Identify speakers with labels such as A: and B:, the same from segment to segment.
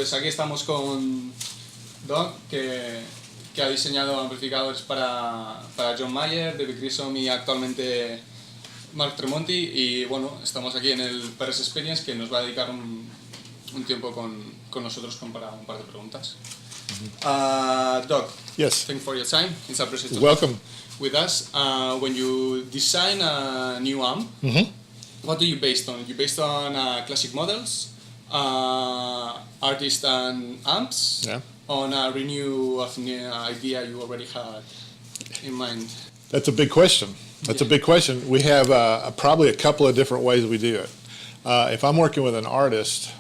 A: pues aquí estamos con Doug, que ha diseñado amplificadores para John Mayer, David Grissom y actualmente Mark Tremonti. Y bueno, estamos aquí en el PRS Experience, que nos va a dedicar un tiempo con nosotros para un par de preguntas. Doug,
B: yes.
A: Thanks for your time. It's a pleasure to
B: Welcome.
A: have with us. When you design a new amp, what do you based on? You based on classic models, artists and amps, on a renew of an idea you already had in mind?
B: That's a big question. That's a big question. We have probably a couple of different ways we do it. If I'm working with an artist,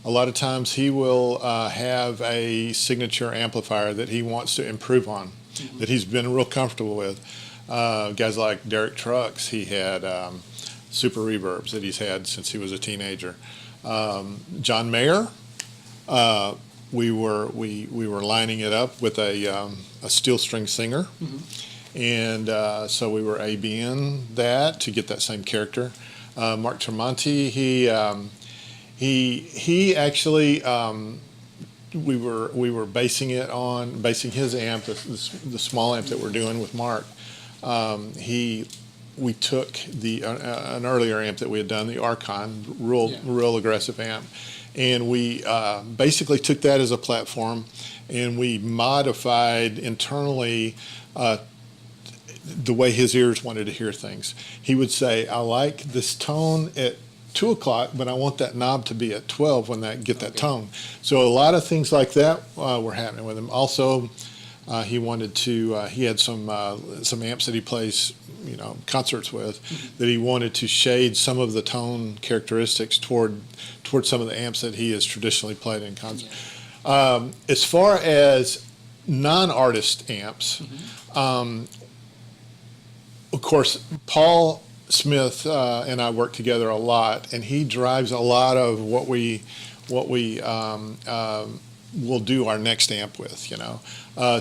B: a lot of times he will have a signature amplifier that he wants to improve on, that he's been real comfortable with. Guys like Derek Trucks, he had super reverbs that he's had since he was a teenager. John Mayer, we were lining it up with a steel string singer, and so we were ABing that to get that same character. Mark Tremonti, he actually we were basing his amp, the small amp that we're doing with Mark. We took an earlier amp that we had done, the Archon, real aggressive amp, and we basically took that as a platform, and we modified internally the way his ears wanted to hear things. He would say, "I like this tone at 2 o'clock, but I want that knob to be at 12 when I get that tone." So a lot of things like that were happening with him. Also, he wanted to. He had some amps that he plays, concerts with, that he wanted to shade some of the tone characteristics toward some of the amps that he has traditionally played in concert. As far as non-artist amps, of course, Paul Smith and I work together a lot, and he drives a lot of what we will do our next amp with,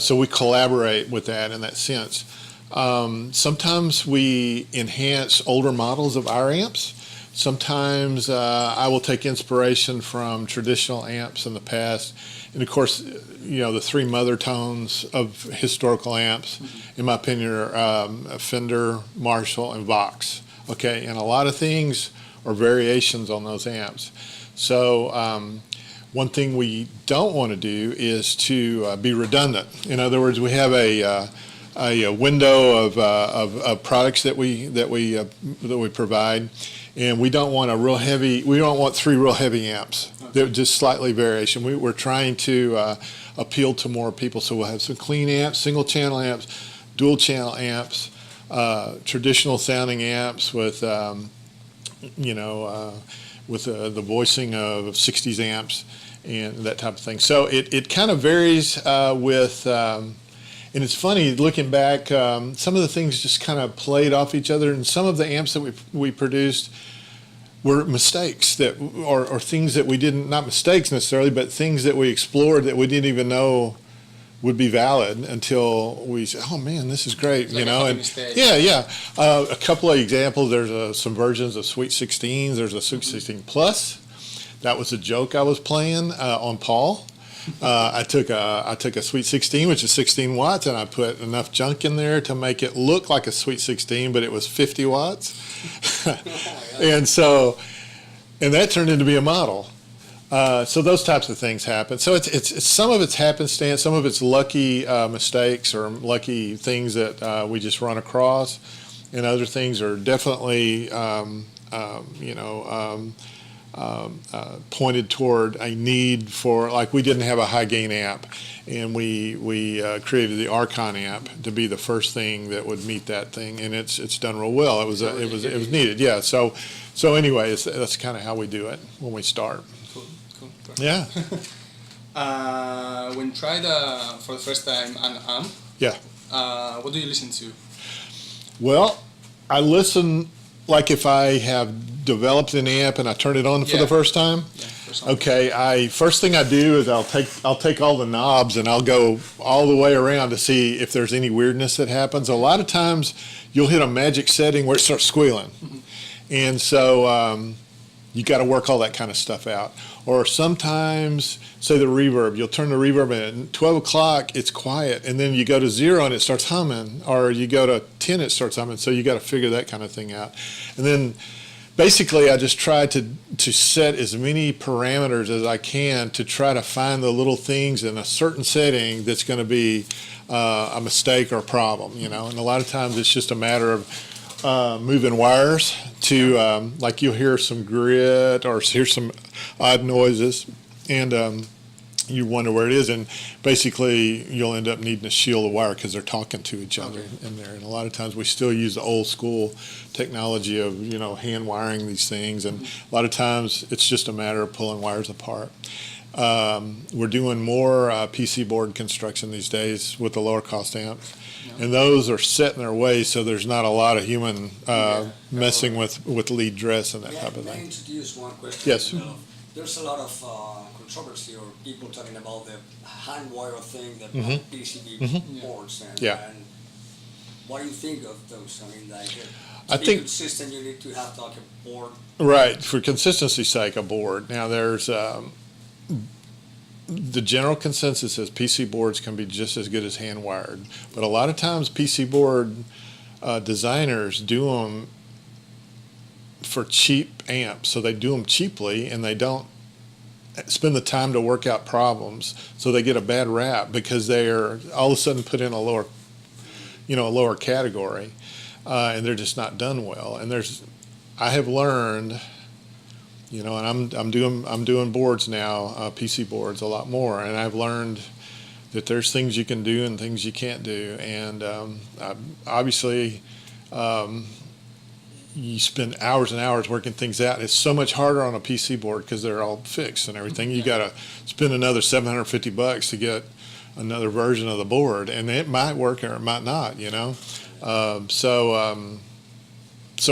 B: so we collaborate with that in that sense. Sometimes we enhance older models of our amps. Sometimes I will take inspiration from traditional amps in the past, and of course, the three mother tones of historical amps, in my opinion, are Fender, Marshall, and Vox. Okay, and a lot of things are variations on those amps. So one thing we don't want to do is to be redundant. In other words, we have a window of products that we provide, and we don't want we don't want three real heavy amps. They're just slightly variation. We're trying to appeal to more people, so we'll have some clean amps, single channel amps, dual channel amps, traditional sounding amps with the voicing of 60s amps and that type of thing. So it kind of varies with, and it's funny looking back, some of the things just kind of played off each other, and some of the amps that we produced were mistakes or things that we didn't, not mistakes necessarily, but things that we explored that we didn't even know would be valid until we said, "Oh man, this is great,"
A: like
B: A couple of examples. There's some versions of Sweet 16s. There's a Sweet 16 Plus. That was a joke I was playing on Paul. I took a Sweet 16, which is 16 watts, and I put enough junk in there to make it look like a Sweet 16, but it was 50 watts. and that turned into be a model. So those types of things happen. So it's some of it's happenstance, some of it's lucky mistakes or lucky things that we just run across, and other things are definitely pointed toward a need for, like, we didn't have a high gain amp, and we created the Archon amp to be the first thing that would meet that thing, and it's done real well. It was needed, yeah. So anyway, that's kind of how we do it when we start.
A: Cool.
B: Yeah.
A: When you tried for the first time an amp, what do you listen to?
B: Well, I listen, like if I have developed an amp and I turn it on for the first time. Okay, first thing I do is I'll take all the knobs and I'll go all the way around to see if there's any weirdness that happens. A lot of times you'll hit a magic setting where it starts squealing, and so You got to work all that kind of stuff out. Or sometimes, say the reverb, you'll turn the reverb in at 12 o'clock, it's quiet, and then you go to 0 and it starts humming, or you go to 10, it starts humming, so you got to figure that kind of thing out. And then basically I just try to set as many parameters as I can to try to find the little things in a certain setting that's going to be a mistake or a problem, you know. And a lot of times it's just a matter of moving wires to, like you'll hear some grit or hear some odd noises, and you wonder where it is, and basically you'll end up needing to shield the wire because they're talking to each other in there. And a lot of times we still use the old school technology of, you know, hand wiring these things, and a lot of times it's just a matter of pulling wires apart. We're doing more PC board construction these days with the lower cost amps. And those are set in their way, so there's not a lot of human messing with lead dress and that type of
C: May I
B: thing.
C: introduce one question?
B: Yes.
C: There's a lot of controversy or people talking about the hand wire thing, the PCB boards, and what do you think of those? I mean, like, to be consistent, you need to have like a board.
B: Right, for consistency's sake, a board. Now there's the general consensus is PC boards can be just as good as hand wired, but a lot of times PC board designers do them for cheap amps, so they do them cheaply and they don't spend the time to work out problems, so they get a bad rap because they are all of a sudden put in a lower category, and they're just not done well. And I have learned, you know, and I'm doing boards now, PC boards a lot more, and I've learned that there's things you can do and things you can't do, and obviously you spend hours and hours working things out. It's so much harder on a PC board because they're all fixed and everything. You got to spend another $750 to get another version of the board, and it might work or it might not, you know. So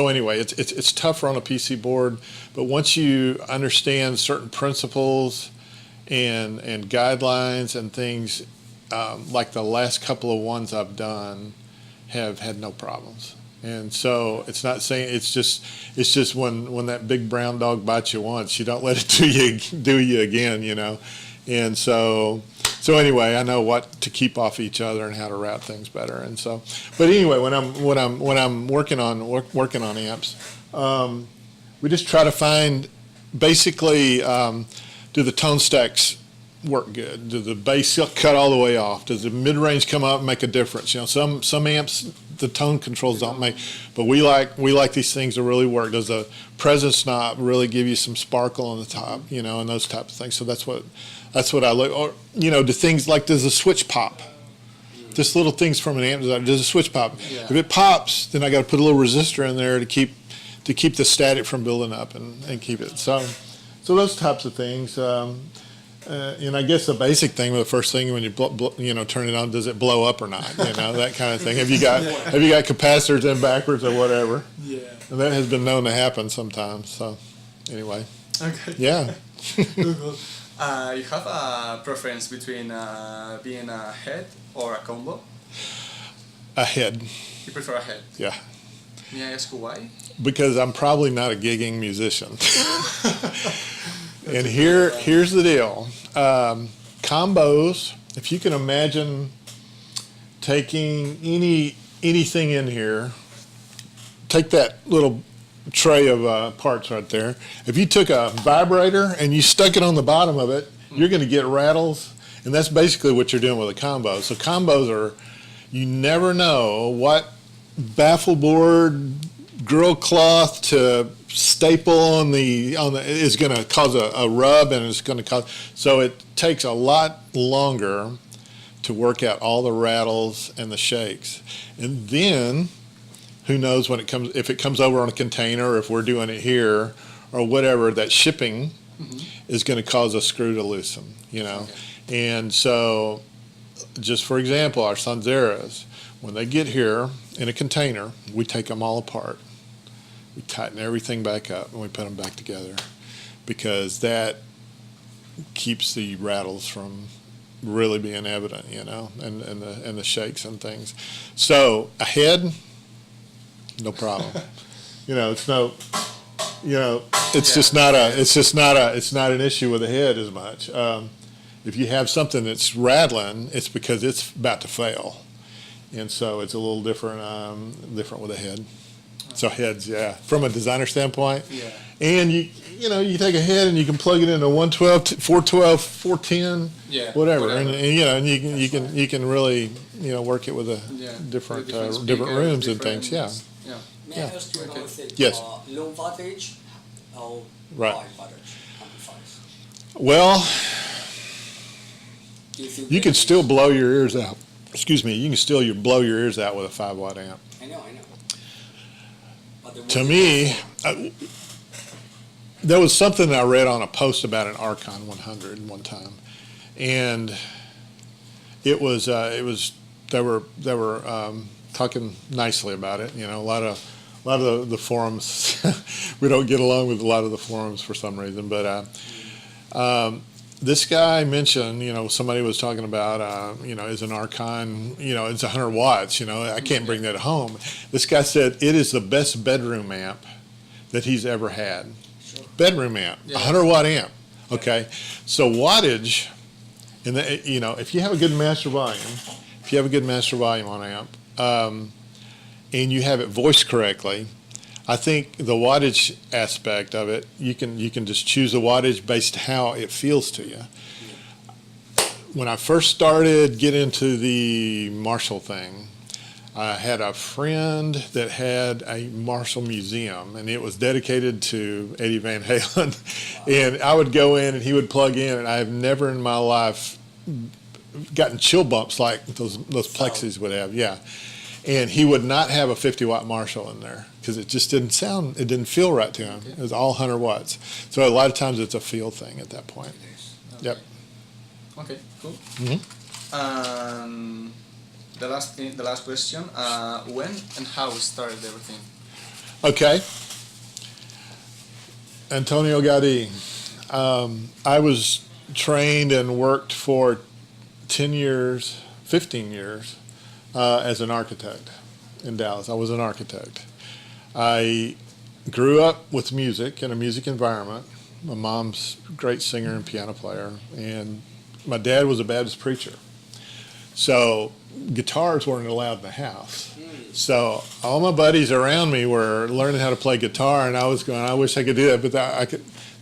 B: anyway, it's tougher on a PC board, but once you understand certain principles and guidelines and things, like the last couple of ones I've done have had no problems. And so it's not saying it's just when that big brown dog bites you once, you don't let it do you again, you know. And so anyway, I know what to keep off each other and how to route things better. And so, but anyway, when I'm working on amps, we just try to find basically, do the tone stacks work good? Do the bass cut all the way off? Does the mid range come up and make a difference? You know, some amps the tone controls don't make, but we like these things to really work. Does the presence knob really give you some sparkle on the top? You know, and those types of things. So that's what I look. Or, you know, do things like, does a switch pop? Just little things from an amp designer. Does a switch pop? Yeah. If it pops, then I got to put a little resistor in there to keep the static from building up and keep it. So those types of things. And I guess the basic thing, the first thing when you turn it on, does it blow up or not? You know, that kind of thing. Have you got capacitors in backwards or whatever? Yeah. And that has been known to happen sometimes. So anyway. Okay. Yeah.
A: Cool. You have a preference between being a head or a combo?
B: A head.
A: You prefer a head?
B: Yeah.
A: May I ask why?
B: Because I'm probably not a gigging musician. And here's the deal. Combos, if you can imagine taking anything in here, take that little tray of parts right there. If you took a vibrator and you stuck it on the bottom of it, you're going to get rattles, and that's basically what you're doing with a combo. So combos are, you never know what baffle board, grill cloth to staple on the is going to cause a rub, and it's going to cause, so it takes a lot longer to work out all the rattles and the shakes. And then who knows when if it comes over on a container, or if we're doing it here or whatever, that shipping is going to cause a screw to loosen, you know. Okay. And so just for example, our Sanzeras, when they get here in a container, we take them all apart. We tighten everything back up and we put them back together, because that keeps the rattles from really being evident, you know, and the shakes and things. So a head, no problem. You know, it's no, it's just not an issue with the head as much. If you have something that's rattling, it's because it's about to fail, and so it's a little different with the head. So heads, yeah, from a designer standpoint.
A: Yeah.
B: And you take a head and you can plug it into 112, 412, 410, whatever. And you can really work it with different rooms and things. Yeah.
C: May I ask you another thing?
B: Yes.
C: Low wattage or
B: Right.
C: high wattage amplifiers?
B: Well, you can still blow your ears out. Excuse me. You can still blow your ears out with a 5-watt amp.
C: I know.
B: To me, there was something that I read on a post about an Archon 100 one time, and they were talking nicely about it. A lot of the forums we don't get along with a lot of the forums for some reason, but this guy mentioned, somebody was talking about, is an Archon, it's 100 watts, I can't bring that home. This guy said it is the best bedroom amp that he's ever had. Sure. Bedroom amp, 100-watt amp. Okay, so wattage, if you have a good master volume on amp, and you have it voiced correctly, I think the wattage aspect of it, you can just choose the wattage based how it feels to you. When I first started getting into the Marshall thing, I had a friend that had a Marshall museum, and it was dedicated to Eddie Van Halen. And I would go in, and he would plug in, and I have never in my life gotten chill bumps like those plexis would have. Yeah. And he would not have a 50-watt Marshall in there because it just didn't feel right to him. It was all 100 watts. So a lot of times it's a feel thing at that point.
A: Okay.
B: Yep.
A: Okay, cool.
B: Mm-hmm.
A: The last question, when and how started everything?
B: Okay. Antonio Gaudí. I was trained and worked for 15 years as an architect in Dallas. I was an architect. I grew up with music in a music environment. My mom's a great singer and piano player, and my dad was a Baptist preacher. So guitars weren't allowed in the house. So all my buddies around me were learning how to play guitar, and I was going, I wish I could do that, but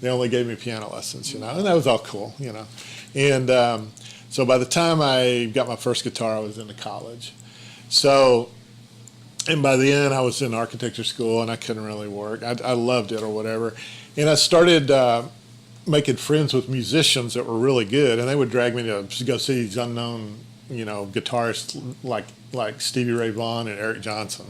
B: they only gave me piano lessons, and that was all cool, And so by the time I got my first guitar, I was into college. So, and by the end, I was in architecture school, and I couldn't really work. I loved it or whatever. And I started making friends with musicians that were really good, and they would drag me to go see these unknown, guitarists like Stevie Ray Vaughan and Eric Johnson.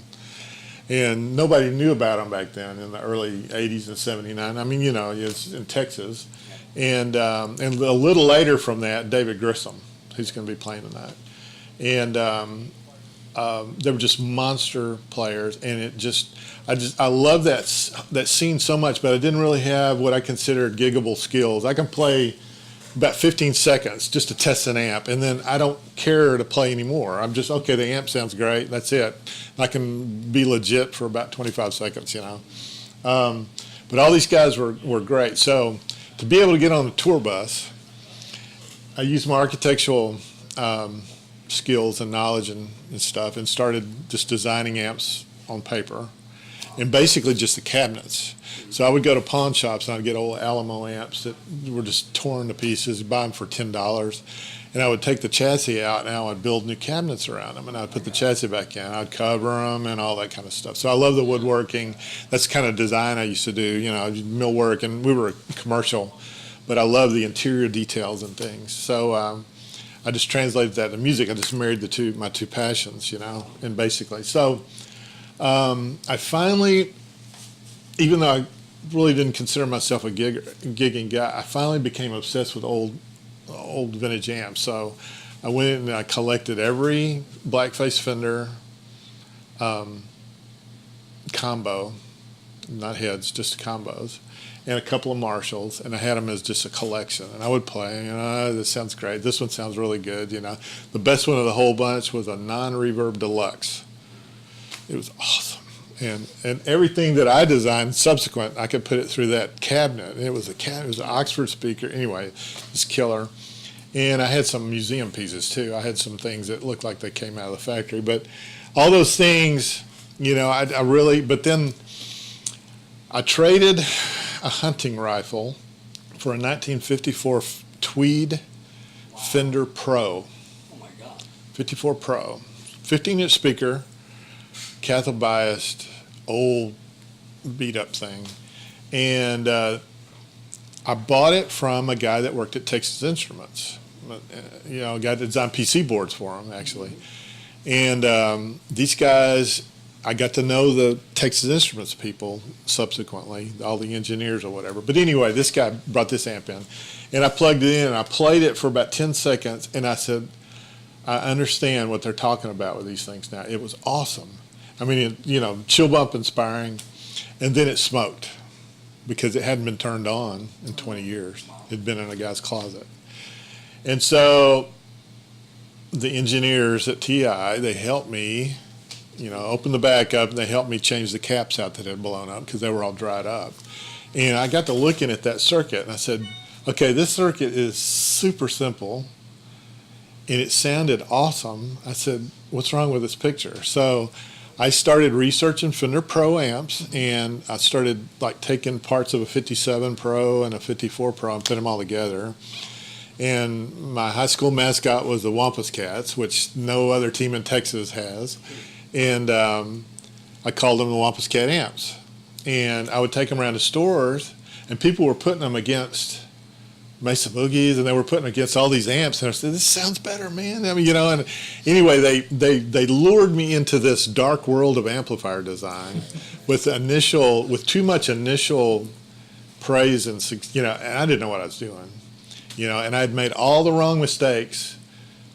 B: And nobody knew about them back then in the early 80s and 79. I mean, it's in Texas. And a little later from that, David Grissom, who's going to be playing tonight. And they were just monster players, and I love that scene so much, but I didn't really have what I considered giggable skills. I can play about 15 seconds just to test an amp, and then I don't care to play anymore. I'm just, okay, the amp sounds great, that's it. I can be legit for about 25 seconds, But all these guys were great. So to be able to get on the tour bus, I used my architectural skills and knowledge and stuff, and started just designing amps on paper, and basically just the cabinets. So I would go to pawn shops, and I'd get old Alamo amps that were just torn to pieces, buy them for $10, and I would take the chassis out, and I would build new cabinets around them, and I'd put the chassis back in. I'd cover them and all that kind of stuff. So I love the woodworking. That's the kind of design I used to do, millwork, and we were commercial, but I love the interior details and things. So I just translated that to music. I just married my two passions, and basically. So I finally, even though I really didn't consider myself a gigging guy, I finally became obsessed with old vintage amps. So I went in and I collected every blackface Fender combo, not heads, just combos, and a couple of Marshalls, and I had them as just a collection. And I would play, this sounds great. This one sounds really good, The best one of the whole bunch was a non-reverb deluxe. It was awesome. And everything that I designed subsequent, I could put it through that cabinet. And it was an Oxford speaker. Anyway, it's killer. And I had some museum pieces too. I had some things that looked like they came out of the factory. But all those things, you know, I really, but then I traded a hunting rifle for a 1954 Tweed Fender Pro.
C: Oh my God.
B: 54 Pro. 15-inch speaker, cathode biased, old beat up thing. And I bought it from a guy that worked at Texas Instruments. You know, a guy that designed PC boards for him, actually. And these guys, I got to know the Texas Instruments people subsequently, all the engineers or whatever. But anyway, this guy brought this amp in. And I plugged it in, and I played it for about 10 seconds, and I said, I understand what they're talking about with these things now. It was awesome. I mean, you know, chill bump inspiring. And then it smoked because it hadn't been turned on in 20 years. It had been in a guy's closet. And so the engineers at TI, they helped me, you know, open the back up, and they helped me change the caps out that had blown up because they were all dried up. And I got to looking at that circuit, and I said, okay, this circuit is super simple, and it sounded awesome. I said, what's wrong with this picture? So I started researching Fender Pro amps, and I started like taking parts of a 57 Pro and a 54 Pro and put them all together. And my high school mascot was the Wampus Cats, which no other team in Texas has. And I called them the Wampus Cat amps. And I would take them around to stores, and people were putting them against Mesa Boogies, and they were putting against all these amps. And I said, this sounds better, man. I mean, you know, and anyway, they lured me into this dark world of amplifier design with too much initial praise and, you know, and I didn't know what I was doing. You know, and I'd made all the wrong mistakes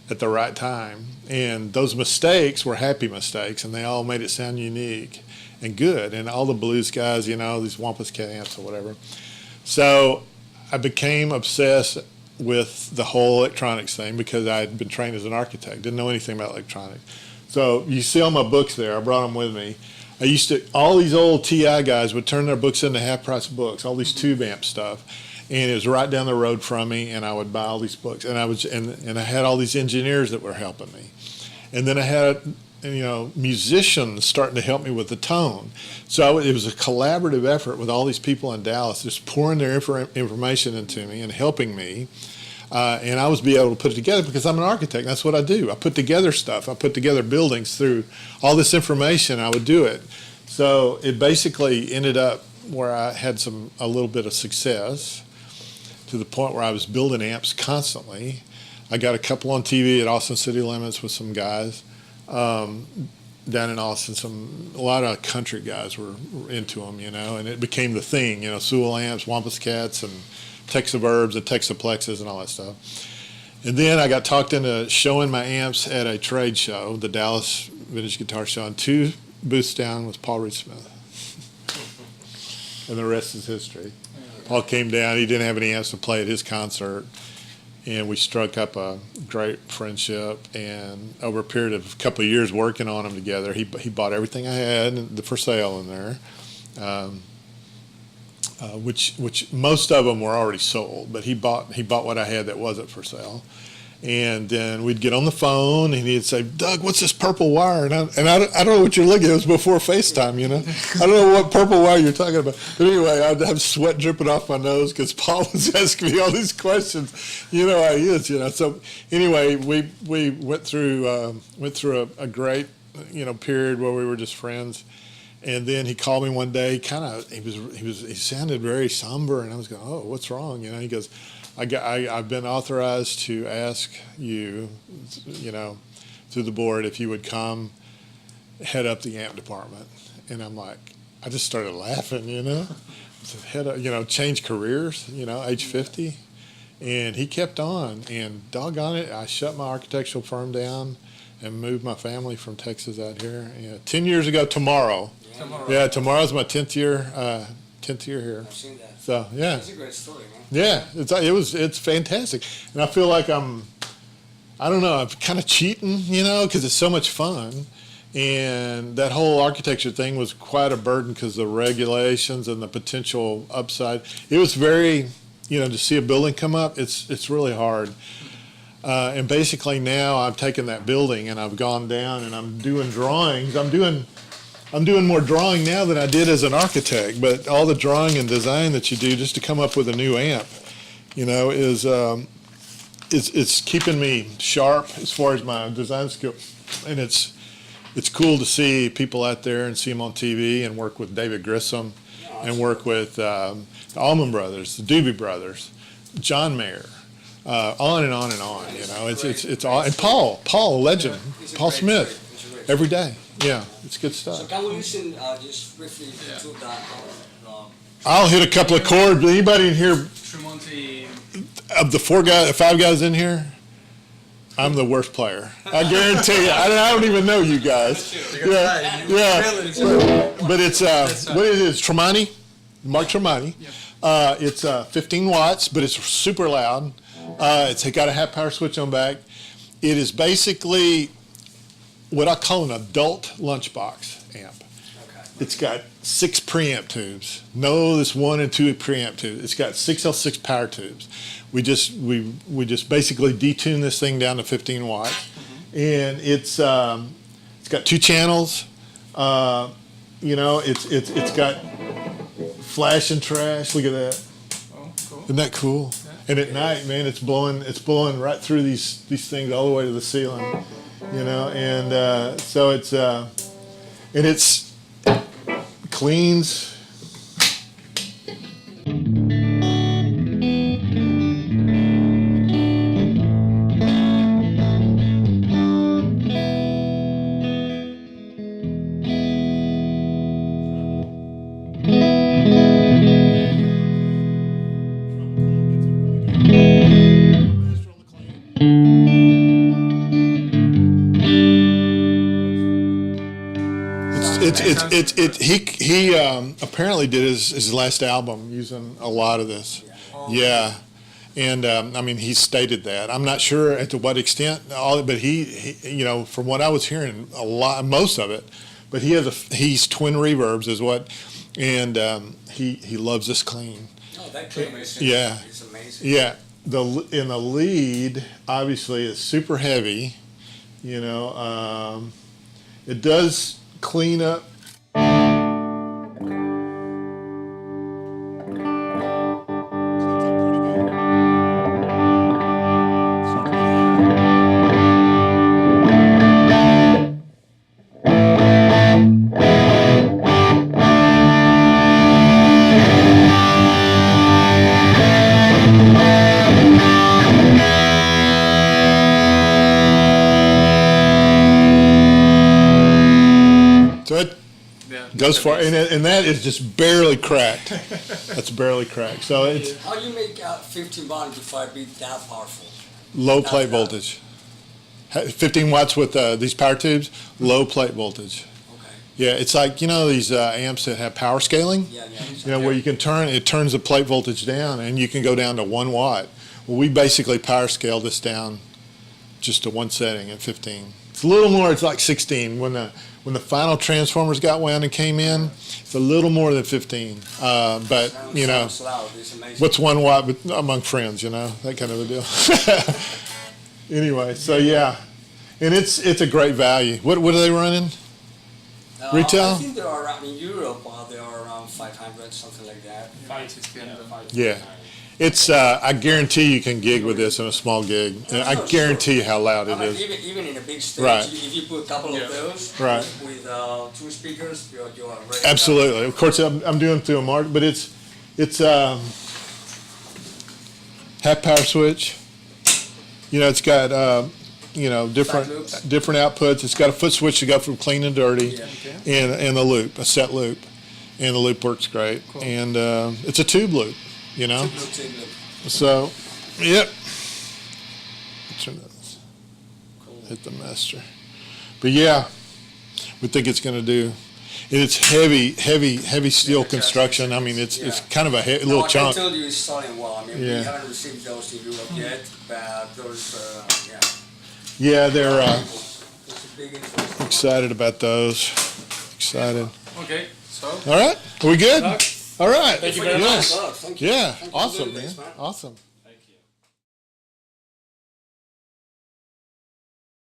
B: at the right time. And those mistakes were happy mistakes, and they all made it sound unique and good. And all the blues guys, you know, these Wampus Cat amps or whatever. So I became obsessed with the whole electronics thing because I had been trained as an architect, didn't know anything about electronics. So you see all my books there, I brought them with me. All these old TI guys would turn their books into half-price books, all these tube amp stuff. And it was right down the road from me, and I would buy all these books. And I had all these engineers that were helping me. And then I had, you know, musicians starting to help me with the tone. So it was a collaborative effort with all these people in Dallas, just pouring their information into me and helping me. And I was be able to put it together because I'm an architect. That's what I do. I put together stuff. I put together buildings through all this information. I would do it. So it basically ended up where I had a little bit of success, to the point where I was building amps constantly. I got a couple on TV at Austin City Limits with some guys down in Austin. A lot of country guys were into them, you know, and it became the thing, you know, Sewell amps, Wampus Cats, and Texaverbs and Texaplexes and all that stuff. And then I got talked into showing my amps at a trade show, the Dallas Vintage Guitar Show, and 2 booths down was Paul Reed Smith. And the rest is history. Paul came down. He didn't have any amps to play at his concert, and we struck up a great friendship. And over a period of a couple of years working on them together, he bought everything I had for sale in there, which most of them were already sold, but he bought what I had that wasn't for sale. And then we'd get on the phone, and he'd say, Doug, what's this purple wire? And I don't know what you're looking at. It was before FaceTime, you know. I don't know what purple wire you're talking about. But anyway, I'd have sweat dripping off my nose because Paul was asking me all these questions. You know how he is, you know. So anyway, we went through a great, you know, period where we were just friends. And then he called me one day. He sounded very somber, and I was going, oh, what's wrong? You know, he goes, I've been authorized to ask you, you know, through the board if you would come head up the amp department. And I'm like, I just started laughing, you know. I said, head up, you know, change careers, you know, age 50. And he kept on, and doggone it, I shut my architectural firm down and moved my family from Texas out here. 10 years ago tomorrow. Yeah, tomorrow's my 10th year here.
C: I've seen that.
B: So yeah,
C: It's a great story, man.
B: Yeah, it's fantastic, and I feel like I'm kind of cheating, you know, because it's so much fun, And that whole architecture thing was quite a burden because the regulations and the potential upside. It was very, to see a building come up, it's really hard. And basically now I've taken that building and I've gone down and I'm doing drawings. I'm doing more drawing now than I did as an architect, but all the drawing and design that you do just to come up with a new amp, is it's keeping me sharp as far as my design skill. And it's cool to see people out there and see them on TV and work with David Grissom and work with the Allman Brothers, the Doobie Brothers, John Mayer. On and on and on, it's all, and Paul, a legend, Paul Smith, every day, it's good stuff.
C: So can we listen just briefly to that?
B: I'll hit a couple of chords. Anybody in here, of the five guys in here, I'm the worst player. I guarantee you. I don't even know you guys. Yeah. But it's what is it? It's Tremonti, Mark Tremonti. It's 15 watts, but it's super loud. It's got a half power switch on back. It is basically what I call an adult lunchbox amp. Okay. It's got 6 preamp tubes. No, this 1 and 2 preamp tubes. It's got 6L6 power tubes. We just basically detune this thing down to 15 watts, and it's got 2 channels. It's got flash and trash. Look at that.
A: Oh, cool.
B: Isn't that cool? Yeah. And at night, man, it's blowing right through these things all the way to the ceiling, and so it's cleans. He apparently did his last album using a lot of this. Yeah. And he stated that. I'm not sure to what extent, but he from what I was hearing, most of it. But he's twin reverbs is what, and he loves this clean.
C: Oh, that clean.
B: Yeah.
C: It's amazing.
B: Yeah. The lead obviously is super heavy. It does clean up. Goes far, and that is just barely cracked. That's barely cracked. So it's.
C: How do you make 15 watt amplifier be that powerful?
B: Low plate voltage. 15 watts with these power tubes, low plate voltage.
C: Okay.
B: Yeah, it's like these amps that have power scaling.
C: Yeah.
B: Where you can turns the plate voltage down, and you can go down to 1 watt. Well, we basically power scale this down just to one setting at 15. It's a little more. It's like 16 when the final transformers got wound and came in. It's a little more than 15. But
C: sounds loud. It's amazing.
B: What's 1 watt among friends? That kind of a deal. Anyway, so yeah, and it's a great value. What are they running? Retail?
C: I think they are around in Europe. They are around 500, something like that.
B: Yeah. It's. I guarantee you can gig with this in a small gig. I guarantee you how loud it is.
C: Even in a big stage,
B: right.
C: If you put a couple of those with 2 speakers, you are ready.
B: Absolutely. Of course, I'm doing through a market, but it's half power switch. It's got different outputs. It's got a foot switch to go from clean and dirty, and a loop, a set loop, and the loop works great. Cool. And it's a tube loop. So, yep. Hit the master. But yeah, we think it's going to do. And it's heavy steel construction. It's kind of a little chunk.
C: I told you it's selling well. We haven't received those in Europe yet, but those,
B: Yeah, they're.
C: It's a big interest.
B: excited about those. Excited.
A: Okay, so.
B: All right. Are we good?
A: Doug,
B: All right.
A: thank you very much.
C: Thank you.
B: Yeah.
C: Thank you for
B: Awesome,
C: doing this,
B: man. Awesome.